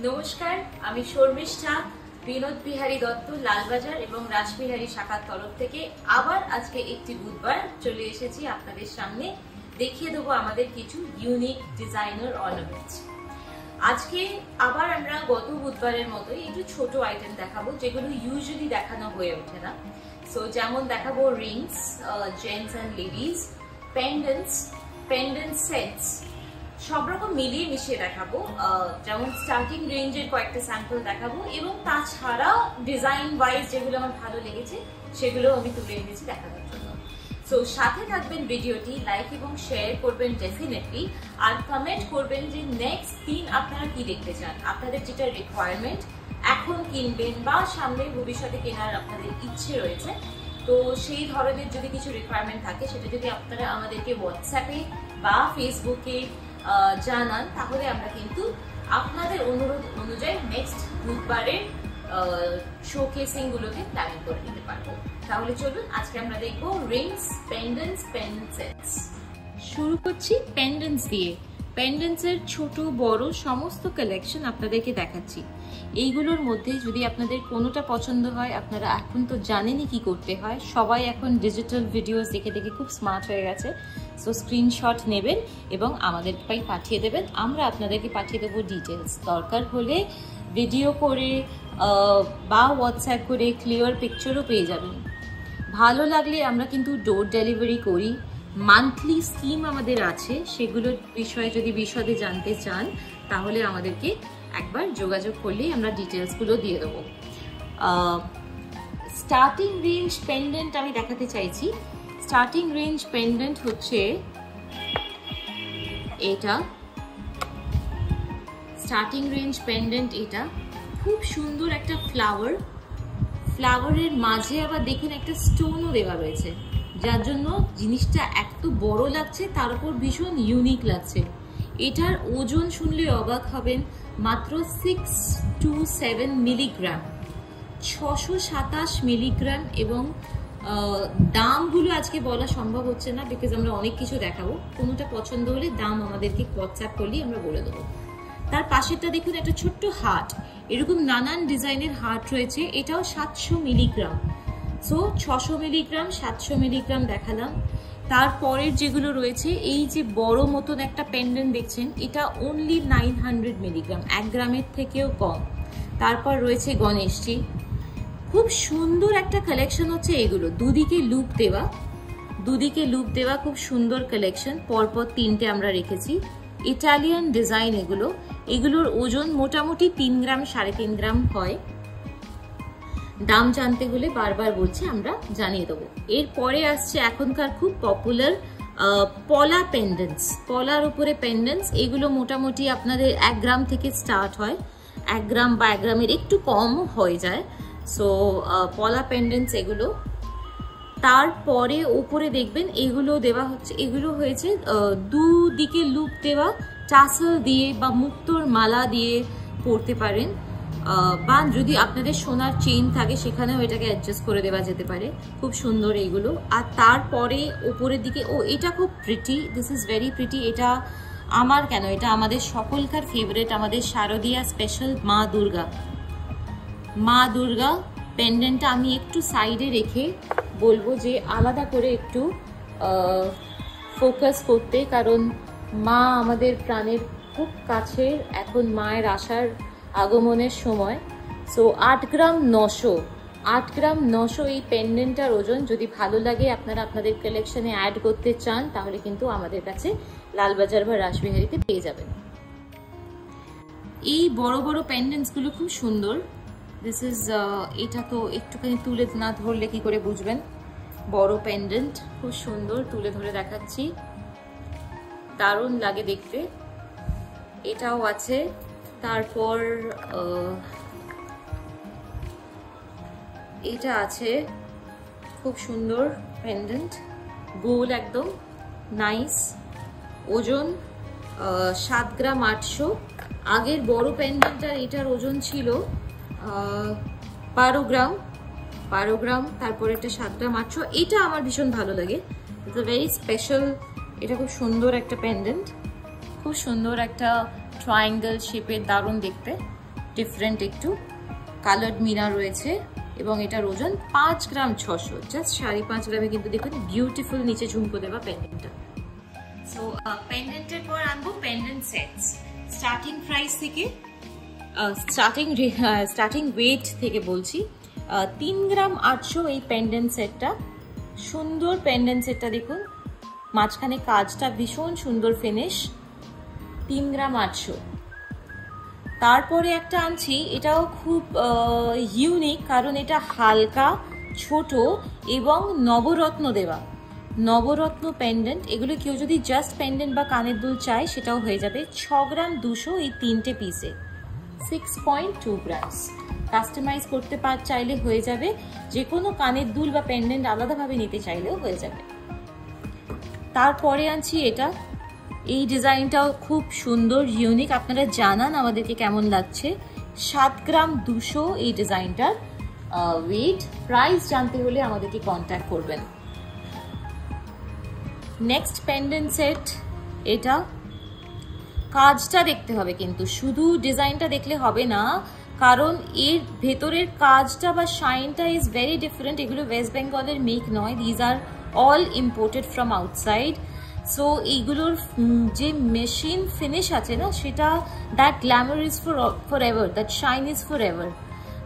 নমস্কার, আমি শর্মিষ্ঠা বিনোদ বিহারী দত্ত লালবাজার এবং রাসবিহারী শাখার তরফ থেকে আবার আজকে একটি বুধবার চলে এসেছি আপনাদের সামনে। দেখিয়ে দেবো আমাদের কিছু ইউনিক ডিজাইনার অর্নামেন্টস। আজকে আবার আমরা গত বুধবারের মতোই একটু ছোট আইটেম দেখাবো, যেগুলো ইউজুয়ালি দেখানো হয়ে ওঠে না। সো যেমন দেখাবো Rings, gents and ladies, pendant sets, সব রকম মিলিয়ে মিশিয়ে দেখাবো। যেমন স্টার্টিং রেঞ্জের কয়েকটা স্যাম্পল দেখাবো এবং তাছাড়া ডিজাইন ওয়াইজ যেগুলো আমার ভালো লেগেছে সেগুলো আমি তুলে এনেছি দেখানোর জন্য। সো সাথে থাকবেন, ভিডিওটি লাইক এবং শেয়ার করবেন ডেফিনেটলি, আর কমেন্ট করবেন যে নেক্সট দিন আপনারা কি দেখতে চান, আপনাদের যেটা রিকোয়ারমেন্ট এখন কিনবেন বা সামনে ভবিষ্যতে কেনার আপনাদের ইচ্ছে রয়েছে। তো সেই ধরনের যদি কিছু রিকোয়ারমেন্ট থাকে সেটা যদি আপনারা আমাদেরকে হোয়াটসঅ্যাপে বা ফেসবুকে জানান, তাহলে আমরা কিন্তু আপনাদের অনুরোধ অনুযায়ী নেক্সট বুধবারের শোকেসিং গুলোকে প্ল্যান করে নিতে পারবো। তাহলে চলুন আজকে আমরা দেখবো রিংস, পেন্ডেন্ট সেটস। শুরু করছি পেন্ডেন্টস দিয়ে। পেন্ডেন্টস এর ছোট বড় সমস্ত কালেকশন আপনাদেরকে দেখাচ্ছি। এইগুলোর মধ্যে যদি আপনাদের কোনোটা পছন্দ হয়, আপনারা এখন তো জানেনই কি করতে হয়, সবাই এখন ডিজিটাল ভিডিওস দেখে দেখে খুব স্মার্ট হয়ে গেছে। সো স্ক্রিনশট নেবেন এবং আমাদের পাঠিয়ে দেবেন, আমরা আপনাদেরকে পাঠিয়ে দেবো ডিটেলস। দরকার হলে ভিডিও করে বা হোয়াটসঅ্যাপ করে ক্লিয়ার পিকচারও পেয়ে যাবেন। ভালো লাগলে আমরা কিন্তু ডোর ডেলিভারি করি। মান্থলি স্কিম আমাদের আছে, সেগুলোর বিষয়ে যদি বিশদে জানতে চান তাহলে আমাদেরকে একবার যোগাযোগ করলেই আমরা ডিটেলসগুলো দিয়ে দেবো। স্টার্টিং রেঞ্জ পেন্ডেন্ট আমি দেখাতে চাইছি। স্টার্টিং রেঞ্জ পেন্ডেন্ট হচ্ছে এটা। স্টার্টিং রেঞ্জ পেন্ডেন্ট এটা খুব সুন্দর একটা ফ্লাওয়ারের মাঝে আবার দেখুন একটা স্টোনও দেওয়া রয়েছে, যার জন্য জিনিসটা এত বড় লাগছে, তার উপর ভীষণ ইউনিক লাগছে। এটার ওজন শুনলে অবাক হবেন, মাত্র 6 to 7 মিলিগ্রাম, 627 মিলিগ্রাম। এবং দামগুলো আজকে বলা সম্ভব হচ্ছে না, বিকজ আমরা অনেক কিছু দেখাবো। কোনোটা পছন্দ হলে দাম আমাদেরকে হোয়াটসঅ্যাপ করলেই আমরা বলে দেবো। তার পাশেরটা দেখুন একটা ছোট্ট হার্ট, এরকম নানান ডিজাইনের হার্ট রয়েছে। এটাও 700 মিলিগ্রাম। সো 600 মিলিগ্রাম, 700 মিলিগ্রাম দেখালাম। তারপরের যেগুলো রয়েছে, এই যে বড় মতন একটা পেন্ডেন্ট দেখছেন, এটা অনলি 900 মিলিগ্রাম, 1 গ্রামের থেকেও কম। তারপর রয়েছে গণেশজি, খুব সুন্দর একটা কালেকশন হচ্ছে এগুলো, দুদিকে লুপ দেওয়া খুব সুন্দর কালেকশন। পরপর 3টে আমরা রেখেছি, ইটালিয়ান ডিজাইন এগুলোর ওজন মোটামুটি 3 গ্রাম 3.5 গ্রাম হয়। দাম জানতে হলে বারবার বলছি, আমরা জানিয়ে দেবো। এরপরে আসছে এখনকার খুব পপুলার পলা পেন্ডেন্টস, পলার উপরে পেন্ডেন্টস। এগুলো মোটামুটি আপনাদের 1 গ্রাম থেকে স্টার্ট হয়, 1 গ্রাম বা 1 গ্রামের একটু কম হয়ে যায়। সো পলা পেন্ডেন্টস এগুলো। তারপরে উপরে দেখবেন এগুলো দেওয়া হচ্ছে, এগুলো হয়েছে দুদিকে লুপ দেওয়া, টাসেল দিয়ে বা মুক্তোর মালা দিয়ে পরতে পারেন, বা যদি আপনাদের সোনার চেইন থাকে সেখানেও এটাকে অ্যাডজাস্ট করে দেওয়া যেতে পারে। খুব সুন্দর এইগুলো। আর তারপরে উপরের দিকে, এটা খুব pretty, this is very pretty. এটা আমার কেন, এটা আমাদের সকলকার ফেভারিট, আমাদের শারদীয়া স্পেশাল মা দুর্গা পেন্ডেন্টটা আমি একটু সাইডে রেখে বলবো যে আলাদা করে একটু ফোকাস করতে, কারণ মা আমাদের প্রাণের খুব কাছের, এখন মায়ের আসার আগমনের সময়। সো 8 গ্রাম 900 এই পেন্ডেন্টটার ওজন। যদি ভালো লাগে, আপনারা আপনাদের কালেকশনে অ্যাড করতে চান, তাহলে কিন্তু আমাদের কাছে লালবাজার বা রাসবিহারীতে পেয়ে যাবেন। এই বড় বড় পেন্ডেন্টসগুলো খুব সুন্দর। দিস ইজ এটা তো একটুখানি তুলে না ধরলে কি করে বুঝবেন। বড় পেন্ডেন্ট খুব সুন্দর, তুলে ধরে দেখাচ্ছি, দারুণ লাগে দেখতে। এটাও আছে। তারপর এটা আছে, খুব সুন্দর পেন্ডেন্ট, গোল একদম নাইস। ওজন 7 গ্রাম 800। আগের বড় পেন্ডেন্টটার এটার ওজন ছিল 12 গ্রাম। তারপর এটা 7 গ্রাম 800। এটা আমার ভীষণ ভালো লাগে, ইটস আ ভেরি স্পেশাল। এটা খুব সুন্দর একটা পেন্ডেন্ট, খুব সুন্দর একটা ট্রায়াঙ্গেল শেপের, দারুণ দেখতে। ডিফারেন্ট একটু কালার্ড মিনা রয়েছে এবং এটার ওজন 5 গ্রাম 600, জাস্ট 5.5 গ্রামে কিন্তু দেখুন বিউটিফুল নিচে ঝুমকো দেওয়া পেন্ডেন্টটা। সো পেন্ডেন্টের পর আনবো পেন্ডেন্ট সেটস। স্টার্টিং প্রাইস থেকে স্টার্টিং ওয়েট থেকে বলছি, 3 গ্রাম 800 এই পেন্ডেন্ট সেটটা। সুন্দর পেন্ডেন্ট সেটটা দেখুন, মাঝখানে কাজটা ভীষণ সুন্দর ফিনিশ, 3 গ্রাম 800। তারপরে একটা আনছি, এটাও খুব ইউনিক কারণ এটা হালকা, ছোট এবং নবরত্ন দেওয়া, নবরত্ন পেন্ডেন্ট। এগুলো কেউ যদি জাস্ট পেন্ডেন্ট বা কানের দুল চায় সেটাও হয়ে যাবে। 6 গ্রাম 200 এই 3টে পিসে, 6.2 গ্রামস। কাস্টমাইজ করতে চাইলে হয়ে যাবে, যে কোনো কানের দুল বা পেন্ডেন্ট আলাদাভাবে নিতে চাইলেও হয়ে যাবে। তারপরে আনছি এটা, এই ডিজাইনটাও খুব সুন্দর, ইউনিক। আপনারা জানান আমাদেরকে কেমন লাগছে। 7 গ্রাম 200 এই ডিজাইনটার ওয়েট। প্রাইস জানতে হলে আমাদেরকে কন্ট্যাক্ট করবেন। নেক্সট পেন্ডেন্ট সেট, এটা কাজটা দেখতে হবে কিন্তু, শুধু ডিজাইনটা দেখলে হবে না, কারণ এর ভেতরের কাজটা বা শাইনটা ইজ ভেরি ডিফারেন্ট। এগুলো ওয়েস্ট বেঙ্গলের মেক নয়, these are all imported from outside. So এইগুলোর যে মেশিন ফিনিশ আছে না, সেটা that glamour is for ever, that shine is for ever.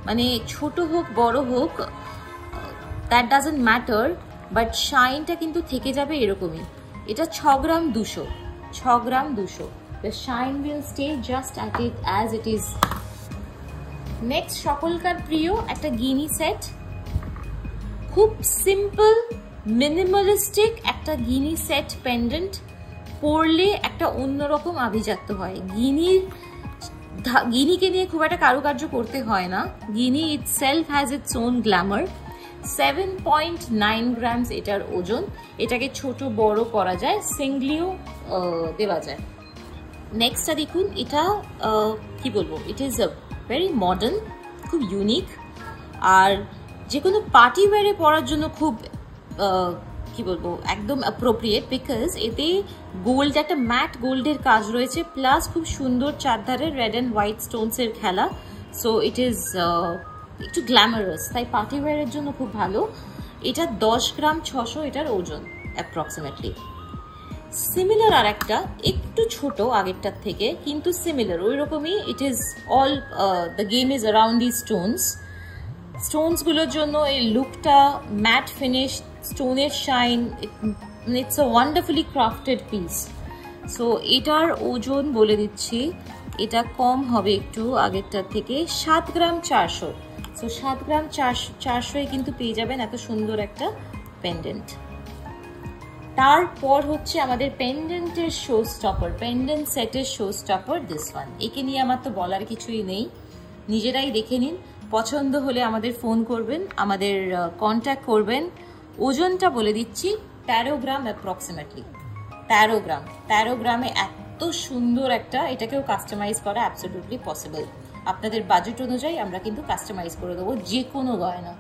মানে ছোট হোক বড় হোক, দ্যাট ডাজন্ট ম্যাটার, বাট শাইনটা কিন্তু থেকে যাবে এরকমই। এটা 6 gram 200, 6 gram 200। The shine will stay just as it is. Next সকলকার প্রিয় একটা গিনি সেট, খুব সিম্পল মিনিমালিস্টিক একটা গিনি সেট পেন্ডেন্ট। পরলে একটা অন্যরকম আভিজাত্য হয়। গিনিকে নিয়ে খুব একটা কারুকার্য করতে হয় না, guinea itself has its own glamour. 7.9 grams এটার ওজন। এটাকে ছোট বড় করা যায়, সিঙ্গলিও দেওয়া যায়। নেক্সটটা দেখুন, এটা কি বলবো, it is a very modern, খুব ইউনিক, আর যে কোনো পার্টি ওয়্যারে পরার জন্য খুব কি বলবো একদম অ্যাপ্রোপ্রিয়েট, বিকজ এতে গোল্ড, একটা ম্যাট গোল্ডের কাজ রয়েছে, প্লাস খুব সুন্দর চারধারের রেড অ্যান্ড হোয়াইট স্টোনসের খেলা। সো ইট ইজ একটু গ্ল্যামারাস, তাই পার্টি ওয়্যারের জন্য খুব ভালো। এটা 10 গ্রাম 600 এটার ওজন অ্যাপ্রক্সিমেটলি। সিমিলার আর একটা, একটু ছোট আগেরটার থেকে, কিন্তু সিমিলার ওই রকমই। It is all the game is around the stones. স্টোনসগুলোর জন্য এই লুকটা, ম্যাট ফিনিশ, স্টোনের shine, it's a wonderfully crafted piece. So এটার ওজন বলে দিচ্ছি, এটা কম হবে একটু আগেরটার থেকে, 7 গ্রাম 400। সো 7 গ্রাম 400 কিন্তু পেয়ে যাবেন এত সুন্দর একটা পেন্ডেন্ট। তারপর হচ্ছে আমাদের পেন্ডেন্টের শো স্টপার, পেন্ডেন্ট সেটের শো স্টপার, দিস ওয়ান। একে নিয়ে আমার তো বলার কিছুই নেই, নিজেরাই দেখে নিন। পছন্দ হলে আমাদের ফোন করবেন, আমাদের কন্ট্যাক্ট করবেন। ওজনটা বলে দিচ্ছি, 13 গ্রাম অ্যাপ্রক্সিমেটলি, 13 গ্রাম। 13 গ্রামে এত সুন্দর একটা, এটাকেও কাস্টমাইজ করা অ্যাবসলিউটলি পসিবল। আপনাদের বাজেট অনুযায়ী আমরা কিন্তু কাস্টমাইজ করে দেবো যে কোনো গয়না।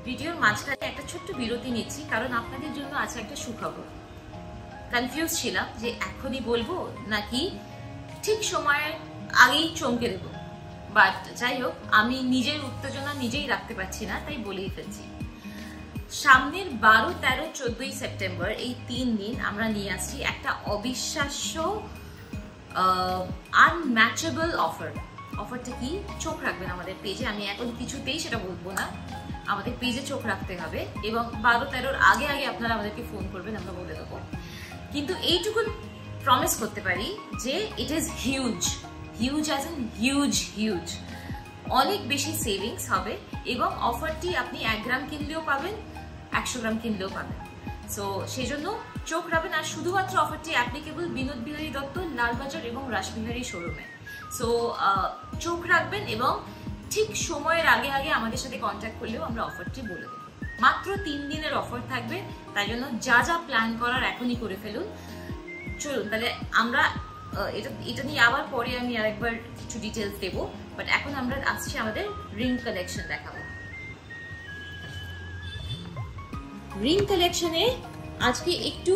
ভিডিওর মাঝখানে একটা ছোট্ট বিরতি নিচ্ছি, কারণ আপনাদের জন্য আছে একটা সুখবর। কনফিউজ ছিলাম যে এখনই বলবো নাকি ঠিক সময়ের আগেই চমকে দেবো, বাট যাই হোক, আমি নিজের উত্তেজনা নিজেই রাখতে পারছি না, তাই বলেই ফেলছি। সামনের 12, 13, 14 সেপ্টেম্বর এই 3 দিন আমরা নিয়ে আসছি একটা অবিশ্বাস্য আনম্যাচেবল অফার। অফারটা কি? চোখ রাখবেন আমাদের পেজে, আমি এখন কিছুতেই সেটা বলবো না, আমাদের পেজে চোখ রাখতে হবে, এবং 12, 13 আগে আপনারা আমাদেরকে ফোন করবেন, আমরা বলে দেবো। কিন্তু এইটুকু প্রমিস করতে পারি যে it is huge, huge as in huge, huge. অনেক বেশি সেভিংস হবে, এবং অফারটি আপনি 1 গ্রাম কিনলেও পাবেন, 100 গ্রাম কিনলেও পাবেন। সো সেই জন্য চোখ রাখবেন। আর শুধুমাত্র অফারটি অ্যাপ্লিকেবল বিনোদ বিহারী দত্ত, লালবাজার এবং রাসবিহারী শোরুমে। সো চোখ রাখবেন, এবং ঠিক সময়ের আগে আমাদের সাথে কন্ট্যাক্ট করলেও আমরা অফারটি বলে দেবো। মাত্র 3 দিনের অফার থাকবে, তাই জন্য যা প্ল্যান করার এখনই করে ফেলুন। চলুন তাহলে আমরা এটা নিয়ে আবার পরে আমি আরেকবার কিছু ডিটেলস দেবো, বাট এখন আমরা আসছি আমাদের রিং কালেকশন দেখাবো। রিং কালেকশনে আজকে একটু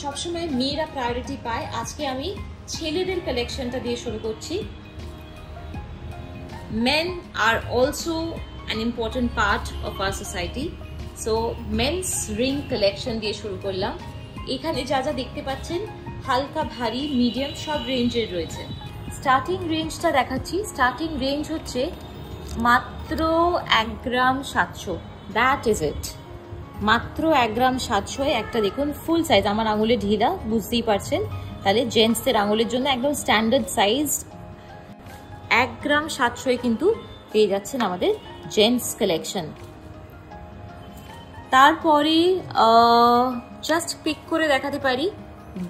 সবসময় মেয়েরা প্রায়োরিটি পায়, আজকে আমি ছেলেদের কালেকশনটা দিয়ে শুরু করছি। men are also an important part of our society. So men's ring collection দিয়ে শুরু করলাম। এখানে যা যা দেখতে পাচ্ছেন হালকা, ভারী, মিডিয়াম সব রেঞ্জের রয়েছে। স্টার্টিং রেঞ্জটা দেখাচ্ছি। স্টার্টিং রেঞ্জ হচ্ছে মাত্র 1 গ্রাম 700। That is it. মাত্র 1 গ্রাম 700 একটা দেখুন ফুল সাইজ। আমার আঙুলে ঢিলা, বুঝতেই পারছেন। তাহলে জেন্টসদের আঙুলের জন্য একদম স্ট্যান্ডার্ড সাইজ 1 গ্রাম 700 কিন্তু পেয়ে যাচ্ছেন আমাদের জেন্টস কালেকশন। তারপরে জাস্ট পিক করে দেখাতে পারি,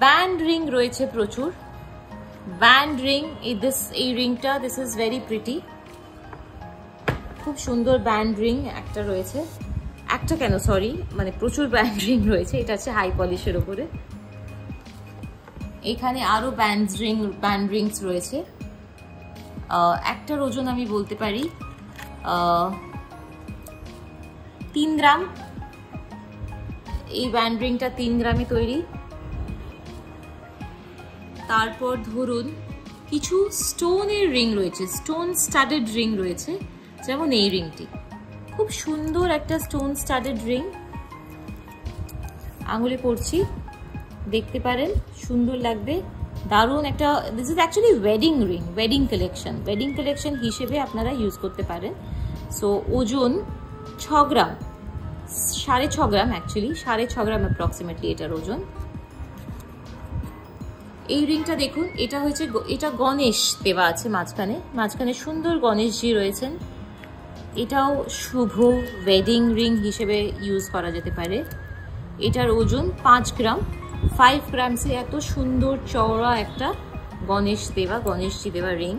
ব্যান্ড রিং রয়েছে প্রচুর। ব্যান্ড রিং, এই রিংটা দিস ইজ ভেরি প্রিটি, খুব সুন্দর ব্যান্ড রিং একটা রয়েছে। একটা কেন, সরি, মানে প্রচুর ব্যান্ড রিং রয়েছে। এটা হচ্ছে হাই পলিশের ওপরে। এখানে আরো ব্যান্ড রিংস রয়েছে। একটার ওজন আমি বলতে পারি 3 গ্রাম। এই ব্যান্ড রিংটা 3 গ্রামে তৈরি। তারপর ধরুন কিছু স্টোনের রিং রয়েছে, স্টোন স্টাডেড রিং রয়েছে, যেমন এই রিংটি খুব সুন্দর একটা স্টোন স্টাডেড রিং। আঙুলে পড়ছি, দেখতে পারেন, সুন্দর লাগবে, দারুণ একটা। This is actually wedding ring, wedding collection হিসেবে আপনারা ইউজ করতে পারেন। সো ওজন 6 গ্রাম, 6.5 গ্রাম, অ্যাকচুয়ালি 6.5 গ্রাম অ্যাপ্রক্সিমেটলি এটার ওজন। এই রিংটা দেখুন, এটা গণেশ দেওয়া আছে মাঝখানে সুন্দর গণেশজি রয়েছেন। এটাও শুভ ওয়েডিং রিং হিসেবে ইউজ করা যেতে পারে। এটার ওজন 5 গ্রাম। 5 গ্রামসে এত সুন্দর চওড়া একটা গণেশজি দেওয়া রিং।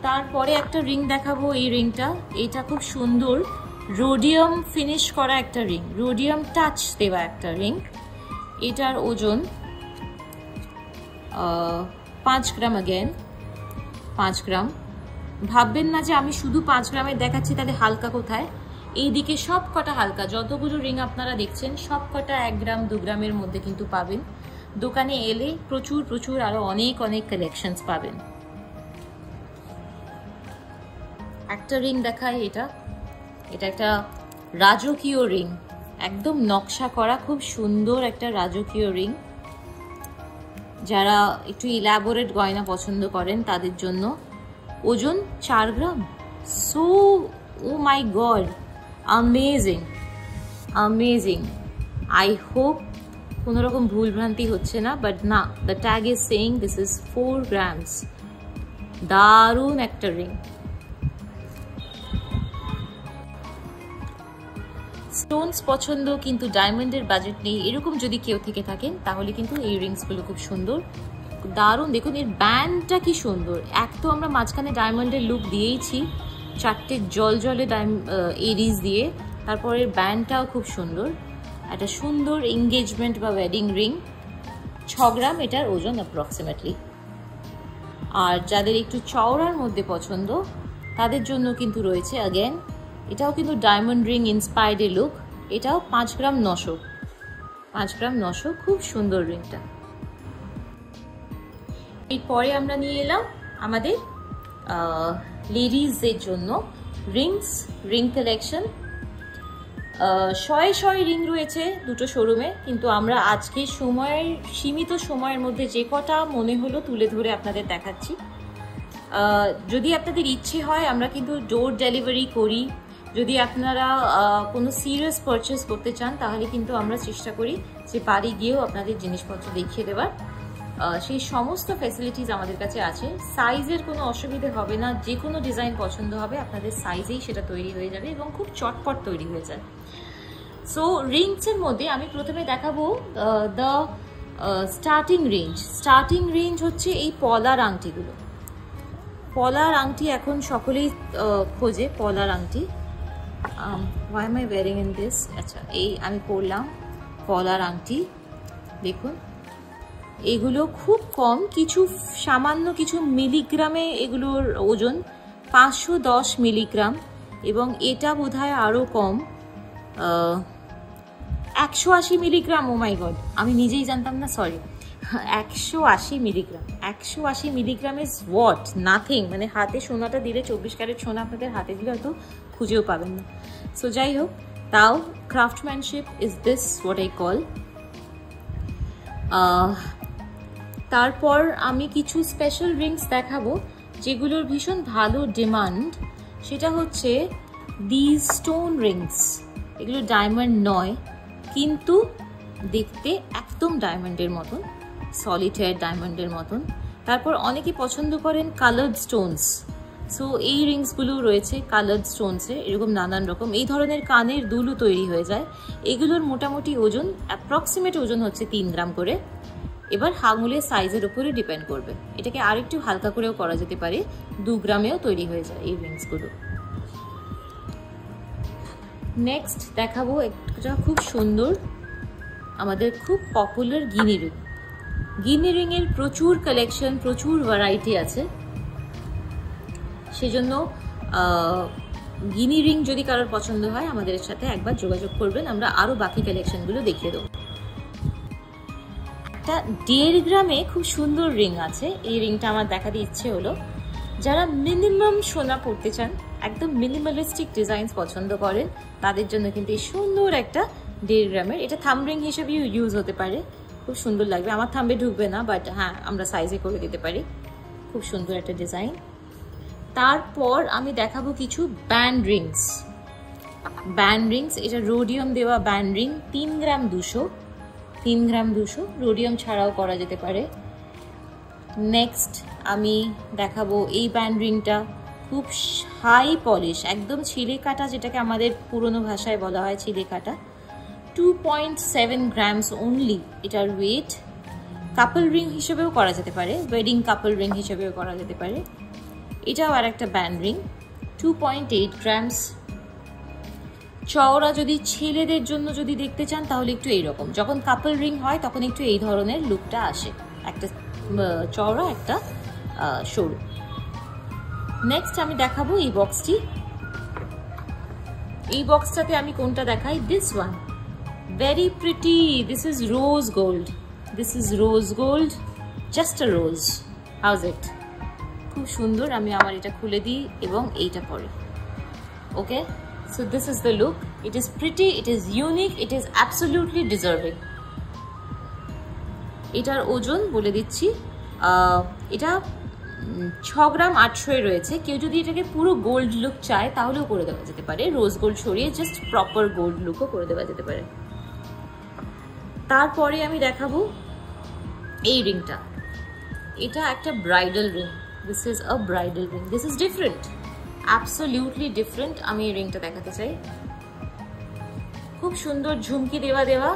তারপরে একটা রিং দেখাবো, এই রিংটা, এটা খুব সুন্দর রোডিয়াম ফিনিশ করা একটা রিং, রোডিয়াম টাচ দেওয়া একটা রিং। এটার ওজন 5 গ্রাম, अगेन 5 গ্রাম। ভাববেন না যে আমি শুধু 5 গ্রামের দেখাচ্ছি, তাহলে হালকা কোথায়? এইদিকে সব কটা হালকা, যতগুলো রিং আপনারা দেখছেন সব কটা 1 গ্রাম 2 গ্রামের মধ্যে কিন্তু পাবেন। দোকানে এলে প্রচুর আরো অনেক কালেকশনস পাবেন। একটা রিং দেখায়, এটা একটা রাজকীয় রিং, একদম নকশা করা, খুব সুন্দর একটা রাজকীয় রিং। যারা একটু ইলাবোরেট গয়না পছন্দ করেন তাদের জন্য। ওজন 4 gram. So oh my god, amazing. I hope কোনো রকম ভুলভ্রান্তি হচ্ছে না, বাট না, the tag is saying this is 4 grams. দারুণ একটা রিং। স্টোনস পছন্দ কিন্তু ডায়মন্ডের বাজেট নেই, এরকম যদি কেউ থেকে থাকেন তাহলে কিন্তু এই রিংসগুলো খুব সুন্দর, দারুণ। দেখুন এর ব্যান্ডটা কি সুন্দর। এক তো আমরা মাঝখানে ডায়মন্ডের লুক দিয়েইছি, 4টে জলজলে এরিজ দিয়ে, তারপরে ব্যান্ডটাও খুব সুন্দর। একটা সুন্দর এঙ্গেজমেন্ট বা ওয়েডিং রিং। 6 গ্রাম এটার ওজন অ্যাপ্রক্সিমেটলি। আর যাদের একটু চওড়ার মধ্যে পছন্দ তাদের জন্য কিন্তু রয়েছে, अगेन এটাও কিন্তু ডায়মন্ড রিং ইন্সপায়ার্ড এ লুক। এটাও 5 গ্রাম 900, 5 গ্রাম 900, খুব সুন্দর রিংটা। এরপরে আমরা নিয়ে এলাম আমাদের লেডিজদের জন্য রিং কালেকশন। 100 রিং রয়েছে দুটো শোরুমে, কিন্তু আমরা আজকে সীমিত সময়ের মধ্যে যে কটা মনে হলো তুলে ধরে আপনাদের দেখাচ্ছি। যদি আপনাদের ইচ্ছে হয় আমরা কিন্তু ডোর ডেলিভারি করি। যদি আপনারা কোনো সিরিয়াস পারচেস করতে চান তাহলে কিন্তু আমরা চেষ্টা করি যে বাড়ি গিয়েও আপনাদের জিনিসপত্র দেখিয়ে দেওয়ার। সেই সমস্ত ফ্যাসিলিটিস আমাদের কাছে আছে। সাইজের কোনো অসুবিধে হবে না, যে কোনো ডিজাইন পছন্দ হবে আপনাদের সাইজেই সেটা তৈরি হয়ে যাবে এবং খুব চটপট তৈরি হয়ে যায়। সো রিংসের মধ্যে আমি প্রথমে দেখাবো দ্য স্টার্টিং রেঞ্জ হচ্ছে এই পলার আংটিগুলো। পলার আংটি এখন সকলেই খোঁজে, পলার আংটি। why am I wearing in this? আচ্ছা, এই আমি পরলাম পলার আংটি। দেখুন এগুলো খুব কম, সামান্য কিছু মিলিগ্রামে এগুলোর ওজন 510 মিলিগ্রাম, এবং এটা বোধহয় আরও কম, 180 মিলিগ্রাম। ও মাই গড, আমি নিজেই জানতাম না, sorry. 180 milligram. 180 milligram is what, nothing. মানে হাতে সোনাটা দিলে 24 ক্যারেট সোনা আপনাদের হাতে দিলে হয়তো খুঁজেও পাবেন না। সো যাই হোক, তাও ক্রাফটম্যানশিপ is this what I call. তারপর আমি কিছু স্পেশাল রিংস দেখাবো যেগুলোর ভীষণ ভালো ডিমান্ড। সেটা হচ্ছে দিস স্টোন রিংস। এগুলো ডায়মন্ড নয়, কিন্তু দেখতে একদম ডায়মন্ডের মতন, সলিটায়ার ডায়মন্ডের মতন। তারপর অনেকে পছন্দ করেন কালার্ড স্টোনস। সো এই রিংসগুলো রয়েছে কালার্ড স্টোনসে, এরকম নানান রকম। এই ধরনের কানের দুলও তৈরি হয়ে যায়। এগুলোর মোটামুটি ওজন, অ্যাপ্রক্সিমেট ওজন হচ্ছে 3 গ্রাম করে। এবার আঙুলের সাইজের উপরে ডিপেন্ড করবে। এটাকে আরেকটু হালকা করেও করা যেতে পারে, 2 গ্রামেও তৈরি হয়ে যায় এই রিংসগুলো। নেক্সট দেখাবো একটা খুব সুন্দর, আমাদের খুব পপুলার গিনি রিং। গিনি রিংয়ের প্রচুর কালেকশন, প্রচুর ভ্যারাইটি আছে। সেজন্য গিনি রিং যদি কারোর পছন্দ হয় আমাদের সাথে একবার যোগাযোগ করবেন, আমরা আরও বাকি কালেকশনগুলো দেখিয়ে দেবো। একটা 1.5 গ্রামে খুব সুন্দর রিং আছে। এই রিংটা আমার দেখাতে ইচ্ছে হলো। যারা মিনিমাম সোনা পড়তে চান, একদম মিনিমালিস্টিক ডিজাইন পছন্দ করেন, তাদের জন্য কিন্তু এই সুন্দর একটা 1.5 গ্রামের, এটা থাম্ব রিং হিসেবেও ইউজ হতে পারে। খুব সুন্দর লাগবে। আমার থাম্বে ঢুকবে না, বাট হ্যাঁ আমরা সাইজে করে দিতে পারি। খুব সুন্দর একটা ডিজাইন। তারপর আমি দেখাবো কিছু ব্যান্ড রিংস। ব্যান্ড রিংস, এটা রোডিয়াম দেওয়া ব্যান্ড রিং, 3 গ্রাম 200। 3 গ্রাম 200, রোডিয়াম ছাড়াও করা যেতে পারে। নেক্সট আমি দেখাবো এই ব্যান্ড রিংটা, খুব হাই পলিশ, একদম ছিলে কাটা, যেটাকে আমাদের পুরনো ভাষায় বলা হয় ছিলে কাটা। 2.7 গ্রামস অনলি এটার ওয়েট। কাপল রিং হিসেবেও করা যেতে পারে, ওয়েডিং কাপল রিং হিসেবেও করা যেতে পারে। এটাও আর একটা ব্যান্ড রিং, 2.8 গ্রামস। চওড়া যদি ছেলেদের জন্য যদি দেখতে চান তাহলে একটু এইরকম, যখন কাপল রিং হয় তখন একটু এই ধরনের লুকটা আসে, একটা চওড়া একটা সরু। নেক্সট আমি দেখাবো এই বক্সটি। এই বক্সটাতে আমি কোনটা দেখাই, this one, very pretty. This is rose gold. This is rose gold, just a rose. How's it? খুব সুন্দর। আমি আমার এটা খুলে দিই এবং এইটা পরে। ওকে, so this is the look. It is pretty, it is unique, it is absolutely deserving. এটার ওজন বলে দিচ্ছি, এটা 6 গ্রাম 800 রয়েছে। কেউ যদি এটাকে পুরো গোল্ড লুক চায় তাহলেও করে দেওয়া যেতে পারে, রোজ গোল্ড সরিয়ে জাস্ট প্রপার গোল্ড লুকও করে দেওয়া যেতে পারে। তারপরে আমি দেখাবো এই রিংটা। এটা একটা bridal ring. This is a bridal ring. This is different, absolutely different. আমি এই রিংটা দেখাতে চাই। খুব সুন্দর ঝুমকি দেওয়া,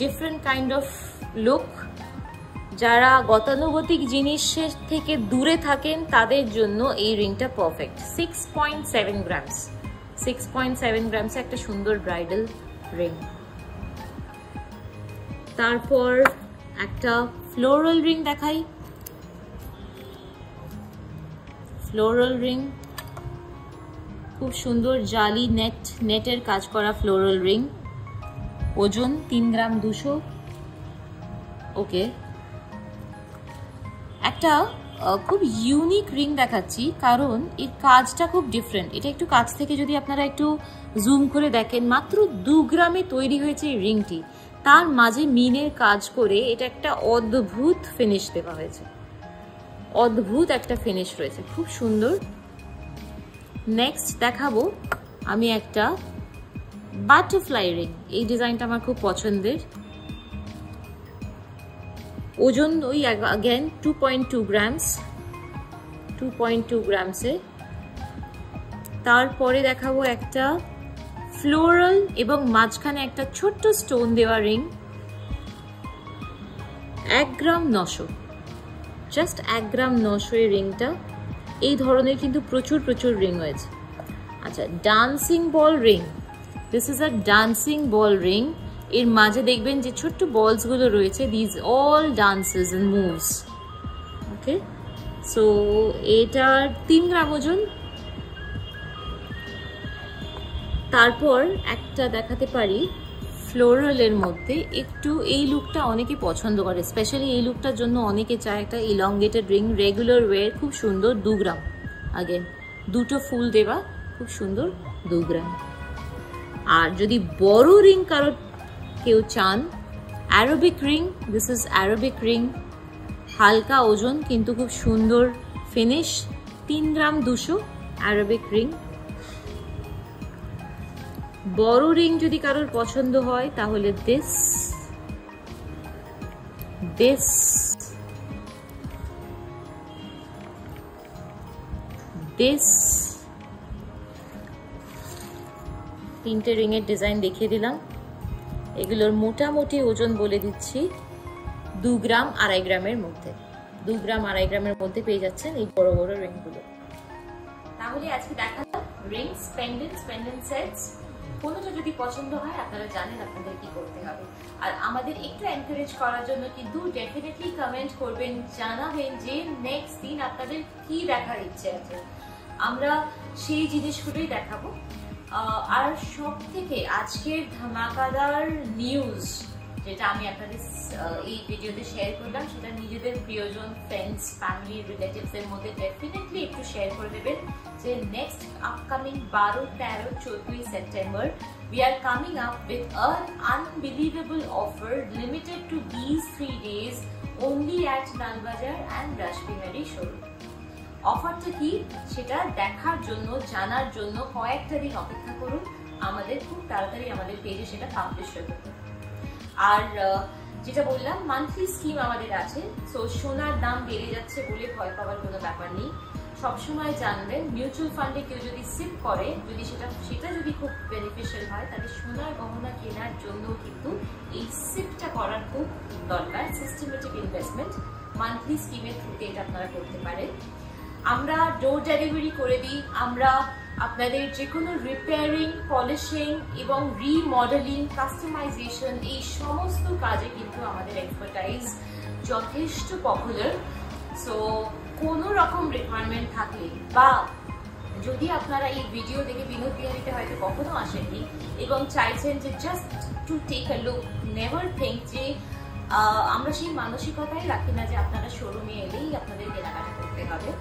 ডিফারেন্ট কাইন্ড অফ লুক। যারা গতানুগতিক জিনিসের থেকে দূরে থাকেন তাদের জন্য এই রিংটা পারফেক্ট। 6.7 গ্রামস। 6.7 গ্রামসে একটা সুন্দর ব্রাইডাল রিং। তারপর একটা ফ্লোরাল রিং দেখাই। ফ্লোরাল রিং, খুব সুন্দর জালি নেটের কাজ করা ফ্লোরাল রিং। ওজন 3 গ্রাম 200। ওকে, একটা খুব ইউনিক রিং দেখাচ্ছি কারণ এর কাজটা খুব ডিফারেন্ট। এটা একটু কাছ থেকে যদি আপনারা একটু জুম করে দেখেন, মাত্র 2 গ্রামে তৈরি হয়েছে এই রিংটি। তার মাঝে মিনের কাজ করে এটা একটা অদ্ভুত ফিনিশ দেওয়া হয়েছে, অদ্ভুত একটা ফিনিশ রয়েছে, খুব সুন্দর। নেক্সট দেখাবো আমি একটা বাটারফ্লাই রিং। এই ডিজাইনটা আমার খুব পছন্দের। ওজন ওই अगेन 2.2 গ্রামস, 2.2 গ্রামসে। তারপরে দেখাবো একটা ফ্লোরাল এবং মাঝখানে একটা ছোট্ট স্টোন দেওয়া রিং, 1 গ্রাম 900, জাস্ট 1 গ্রাম 900 এই রিংটা। এই ধরনের কিন্তু প্রচুর প্রচুর রিং হয়েছে। আচ্ছা, dancing ball ring. This is a dancing ball ring. এর মাঝে দেখবেন যে ছোট্ট বলস গুলো রয়েছে, these all dances and moves. Okay, so এটার 3 গ্রাম ওজন। তারপর একটা দেখাতে পারি ফ্লোরালের মধ্যে একটু এই লুকটা অনেকে পছন্দ করে, স্পেশালি এই লুকটার জন্য অনেকে চায় একটা ইলংগেটেড রিং, রেগুলার ওয়্যার, খুব সুন্দর 2 গ্রাম, আগে দুটো ফুল দেওয়া, খুব সুন্দর 2 গ্রাম। আর যদি বড় রিং কারো কেউ চান, aerobic ring, this is aerobic ring, হালকা ওজন কিন্তু খুব সুন্দর ফিনিশ, 3 গ্রাম 200 অ্যারোবিক রিং। বড় রিং যদি কারোর পছন্দ হয় তাহলে দিস তিনটে রিং এর ডিজাইন দেখিয়ে দিলাম। এগুলোর মোটামুটি ওজন বলে দিচ্ছি 2 গ্রাম 2.5 গ্রামের মধ্যে, 2 গ্রাম 2.5 গ্রামের মধ্যে পেয়ে যাচ্ছেন এই বড় বড় রিংগুলো। তাহলে আজকে দেখালাম রিংস, পেন্ডেন্টস, পেন্ডেন্ট সেটস। কোনোটা যদি পছন্দ হয় আপনারা জানেন আপনাদের কি করতে হবে। আর আমাদের একটু এনকারেজ করার জন্য কিন্তু ডেফিনেটলি কমেন্ট করবেন, জানাবেন যে নেক্সট দিন আপনাদের কি দেখার ইচ্ছে আছে, আমরা সেই জিনিসগুলোই দেখাবো। আর সব থেকে আজকের ধামাকাদার নিউজ যেটা আমি আপনাদের এই ভিডিওতে শেয়ার করলাম, সেটা নিজেদের প্রিয়জন, ফ্রেন্ডস, ফ্যামিলি, রিলেটিভস এর মধ্যে ডেফিনেটলি একটু শেয়ার করে দেবেন যে next upcoming 12, 13, 14 September we are coming up with an unbelievable offer limited to these 3 days only at Nalbajar and Rashbihari showroom. অফারটা কি সেটা দেখার জন্য, জানার জন্য কয়েকটা দিন অপেক্ষা করুন, আমাদের খুব তাড়াতাড়ি আমাদের পেজে সেটা পাবলিশ হবে। আর যেটা বললাম মান্থলি স্কিম আমাদের আছে, সো সোনার দাম বেড়ে যাচ্ছে বলে ভয় পাওয়ার কোনো ব্যাপার নেই। সবসময় জানবেন মিউচুয়াল ফান্ডে কেউ যদি সিপ করে, যদি সেটা যদি খুব বেনিফিশিয়াল হয়, তাহলে সোনার গহনা কেনার জন্য কিন্তু এই সিপটা করার খুব দরকার। সিস্টেমেটিক ইনভেস্টমেন্ট মান্থলি স্কিমের থ্রুতে এটা আপনারা করতে পারেন। আমরা ডোর ডেলিভারি করে দিই, আমরা আপনাদের যে কোনো রিপেয়ারিং, পলিশিং এবং রিমডেলিং, কাস্টমাইজেশন, এই সমস্ত কাজে কিন্তু আমাদের এক্সপার্টাইজ যথেষ্ট পপুলার। সো কোনো রকম রিকোয়ারমেন্ট থাকলে, বা যদি আপনারা এই ভিডিও দেখে বিনোদ বিহারিতে হয়তো কখনো আসেননি এবং চাইছেন যে just to take a look, never think যে আমরা সেই মানসিকতাই রাখি না যে আপনারা শোরুমে এলেই আপনাদের কেনাকাটা করতে হবে।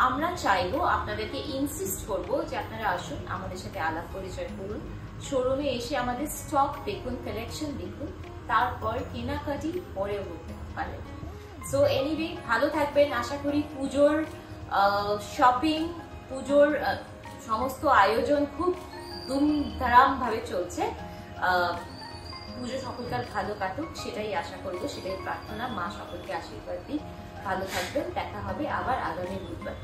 আমরা চাইবো, আপনাদেরকে ইনসিস্ট করবো যে আপনারা আসুন, আমাদের সাথে আলাপ পরিচয় করুন, শোরুমে এসে আমাদের স্টক দেখুন, কালেকশন দেখুন, তারপর কেনাকাটি পরেও করতে পারেন। সো এনিওয়ে, ভালো থাকবেন। আশা করি পুজোর শপিং, পুজোর সমস্ত আয়োজন খুব ধুমধারাম ভাবে চলছে। পুজো সকলকার ভালো কাটুক সেটাই আশা করবো, সেটাই প্রার্থনা। মা সকলকে আশীর্বাদ দিই। ভালো থাকবেন, দেখা হবে আবার আগামী বুধবার।